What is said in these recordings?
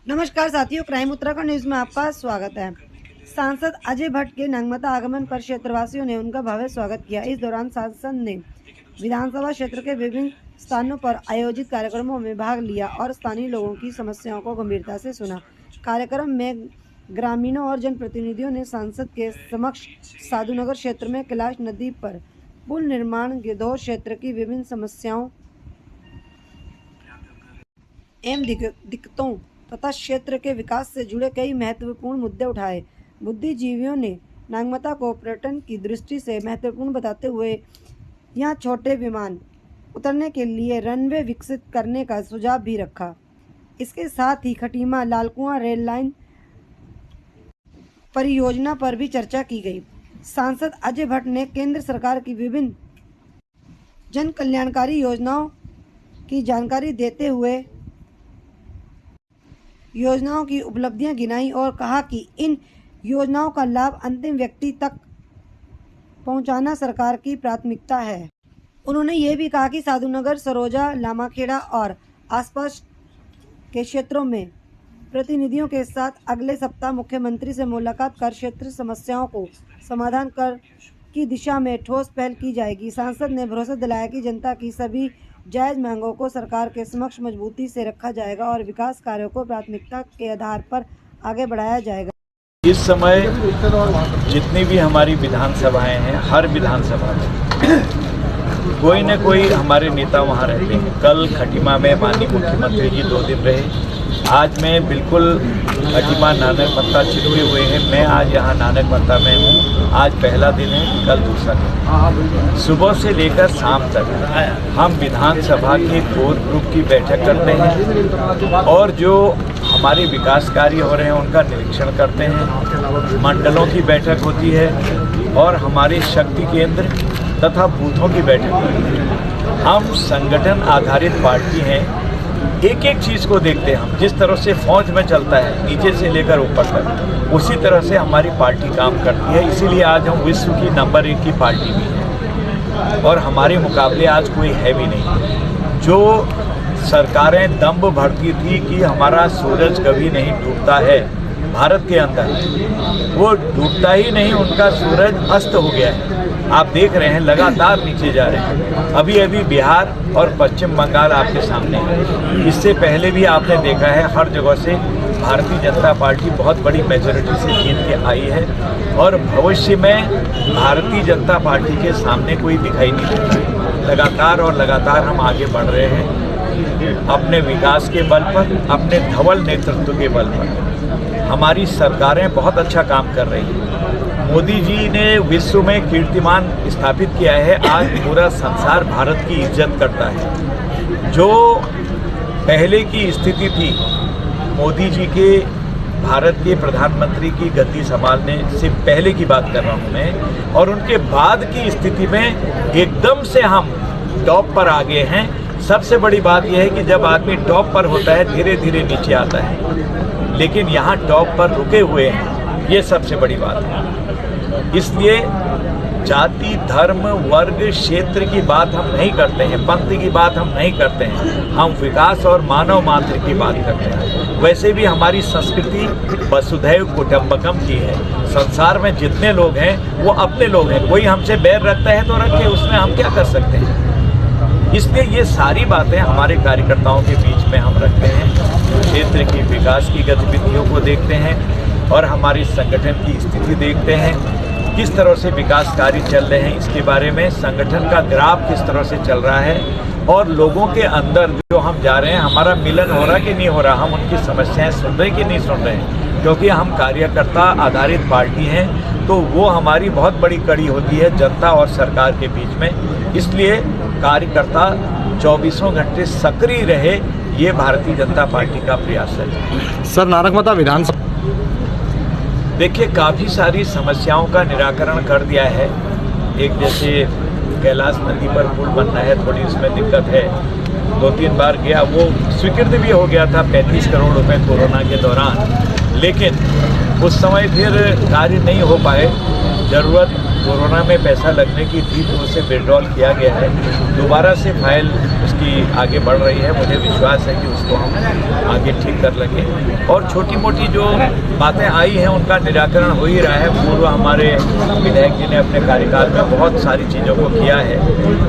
नमस्कार साथियों, crime Uttarakhand news में आपका स्वागत है। सांसद अजय भट्ट के नंगमता आगमन पर क्षेत्रवासियों ने उनका भव्य स्वागत किया। इस दौरान सांसद ने विधानसभा क्षेत्र के विभिन्न स्थानों पर आयोजित कार्यक्रमों में भाग लिया और स्थानीय लोगों की समस्याओं को गंभीरता से सुना। कार्यक्रम में ग्रामीणों और जनप्रतिनिधियों ने सांसद के समक्ष साधुनगर क्षेत्र में कैलाश नदी पर पुल निर्माण, गिद्धौर क्षेत्र की विभिन्न समस्याओं एवं दिक्कतों तथा क्षेत्र के विकास से जुड़े कई महत्वपूर्ण मुद्दे उठाए। बुद्धिजीवियों ने नागमता को पर्यटन की दृष्टि से महत्वपूर्ण बताते हुए यहां छोटे विमान उतरने के लिए रनवे विकसित करने का सुझाव भी रखा। इसके साथ ही खटीमा लालकुआं रेल लाइन परियोजना पर भी चर्चा की गई। सांसद अजय भट्ट ने केंद्र सरकार की विभिन्न जन कल्याणकारी योजनाओं की जानकारी देते हुए योजनाओं की उपलब्धियां गिनाई और कहा कि इन योजनाओं का लाभ अंतिम व्यक्ति तक पहुंचाना सरकार की प्राथमिकता है। उन्होंने ये भी कहा कि साधुनगर, सरोजा, लामाखेड़ा और आसपास के क्षेत्रों में प्रतिनिधियों के साथ अगले सप्ताह मुख्यमंत्री से मुलाकात कर क्षेत्र समस्याओं को समाधान कर की दिशा में ठोस पहल की जाएगी। सांसद ने भरोसा दिलाया कि जनता की सभी जायज मांगों को सरकार के समक्ष मजबूती से रखा जाएगा और विकास कार्यों को प्राथमिकता के आधार पर आगे बढ़ाया जाएगा। इस समय जितनी भी हमारी विधानसभाएं हैं, हर विधानसभा में कोई न कोई हमारे नेता वहाँ रहते हैं। कल खटीमा में माननीय मुख्यमंत्री जी 2 दिन रहे। आज मैं बिल्कुल खटीमा नानक मत्ता छिपे हुए हैं। मैं आज यहाँ नानक मत्ता में हूँ। आज पहला दिन है, कल दूसरा दिन। सुबह से लेकर शाम तक हम विधानसभा के कोर ग्रुप की बैठक करते हैं और जो हमारे विकास कार्य हो रहे हैं उनका निरीक्षण करते हैं। मंडलों की बैठक होती है और हमारे शक्ति केंद्र तथा बूथों की बैठक होती है। हम संगठन आधारित पार्टी हैं। एक एक चीज़ को देखते हैं हम। जिस तरह से फौज में चलता है नीचे से लेकर ऊपर तक, उसी तरह से हमारी पार्टी काम करती है। इसीलिए आज हम विश्व की नंबर 1 की पार्टी भी हैं और हमारे मुकाबले आज कोई है भी नहीं। जो सरकारें दंभ भरती थी कि हमारा सूरज कभी नहीं डूबता है भारत के अंदर, वो डूबता ही नहीं, उनका सूरज अस्त हो गया है। आप देख रहे हैं लगातार नीचे जा रहे हैं। अभी अभी बिहार और पश्चिम बंगाल आपके सामने है। इससे पहले भी आपने देखा है हर जगह से भारतीय जनता पार्टी बहुत बड़ी मेजॉरिटी से जीत के आई है और भविष्य में भारतीय जनता पार्टी के सामने कोई दिखाई नहीं देता। लगातार और लगातार हम आगे बढ़ रहे हैं अपने विकास के बल पर, अपने धवल नेतृत्व के बल पर। हमारी सरकारें बहुत अच्छा काम कर रही हैं। मोदी जी ने विश्व में कीर्तिमान स्थापित किया है। आज पूरा संसार भारत की इज्जत करता है। जो पहले की स्थिति थी, मोदी जी के भारत के प्रधानमंत्री की गद्दी संभालने से पहले की बात कर रहा हूँ मैं, और उनके बाद की स्थिति में एकदम से हम टॉप पर आ गए हैं। सबसे बड़ी बात यह है कि जब आदमी टॉप पर होता है धीरे धीरे नीचे आता है, लेकिन यहाँ टॉप पर रुके हुए हैं, ये सबसे बड़ी बात है। इसलिए जाति, धर्म, वर्ग, क्षेत्र की बात हम नहीं करते हैं, पंथ की बात हम नहीं करते हैं। हम विकास और मानव मात्र की बात करते हैं। वैसे भी हमारी संस्कृति वसुधैव कुटुंबकम की है। संसार में जितने लोग हैं वो अपने लोग हैं। कोई हमसे बैर रखता है तो रखे, उसमें हम क्या कर सकते हैं। इसलिए ये सारी बातें हमारे कार्यकर्ताओं के बीच में हम रखते हैं। क्षेत्र की विकास की गतिविधियों को देखते हैं और हमारी संगठन की स्थिति देखते हैं, किस तरह से विकास कार्य चल रहे हैं, इसके बारे में संगठन का ग्राफ किस तरह से चल रहा है और लोगों के अंदर जो हम जा रहे हैं हमारा मिलन हो रहा कि नहीं हो रहा, हम उनकी समस्याएं सुन रहे कि नहीं सुन रहे हैं। क्योंकि हम कार्यकर्ता आधारित पार्टी हैं तो वो हमारी बहुत बड़ी कड़ी होती है जनता और सरकार के बीच में। इसलिए कार्यकर्ता 24 घंटे सक्रिय रहे, ये भारतीय जनता पार्टी का प्रयास है। सर, नानकमता विधानसभा देखिए काफ़ी सारी समस्याओं का निराकरण कर दिया है। एक जैसे कैलाश नदी पर पुल बनना है, थोड़ी उसमें दिक्कत है। 2-3 बार गया, वो स्वीकृत भी हो गया था 35 करोड़ रुपए कोरोना के दौरान, लेकिन उस समय फिर कार्य नहीं हो पाए। ज़रूरत कोरोना में पैसा लगने की थी तो उसे विड्रॉल किया गया है। दोबारा से फाइल उसकी उसकी आगे बढ़ रही है। मुझे विश्वास है कि उसको हम आगे ठीक कर लेंगे और छोटी मोटी जो बातें आई हैं उनका निराकरण हो ही रहा है। पूर्व हमारे विधायक जी ने अपने कार्यकाल में बहुत सारी चीज़ों को किया है।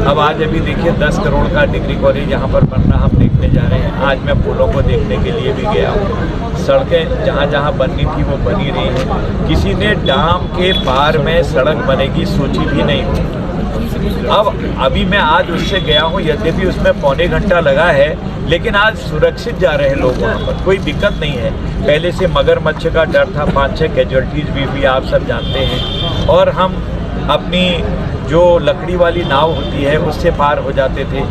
अब आज अभी देखिए 10 करोड़ का डिग्री कॉलेज यहाँ पर बनना हम देखने जा रहे हैं। आज मैं पुलों को देखने के लिए भी गया हूँ। सड़कें जहाँ जहाँ बननी थी वो बनी रही हैं। किसी ने डैम के पार में सड़क बनेगी सोची भी नहीं हुई। अब अभी मैं आज उससे गया हूँ, यद्यपि उसमें पौने घंटा लगा है, लेकिन आज सुरक्षित जा रहे हैं लोग वहाँ पर, कोई दिक्कत नहीं है। पहले से मगरमच्छ का डर था, 5-6 कैजुअल्टीज भी आप सब जानते हैं। और हम अपनी जो लकड़ी वाली नाव होती है उससे पार हो जाते थे,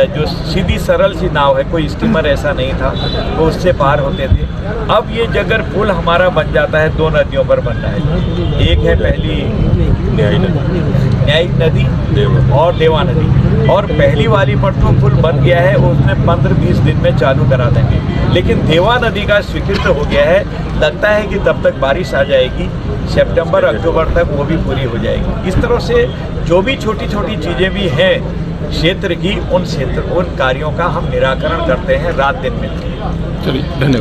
जो सीधी सरल सी नाव है, कोई स्टीमर ऐसा नहीं था, तो उससे पार होते थे। अब ये जगर पुल हमारा बन जाता है, 2 नदियों पर बनना है। एक है पहली न्यायिक नदी और देवा नदी, और पहली वाली पर तो पुल बन गया है, उसमें 15-20 दिन में चालू करा देंगे। लेकिन देवा नदी का स्वीकृत हो गया है, लगता है कि तब तक बारिश आ जाएगी, सितंबर अक्टूबर तक वो भी पूरी हो जाएगी। इस तरह से जो भी छोटी छोटी चीज़ें भी हैं क्षेत्र की, उन कार्यों का हम निराकरण करते हैं रात दिन में। चलिए, धन्यवाद।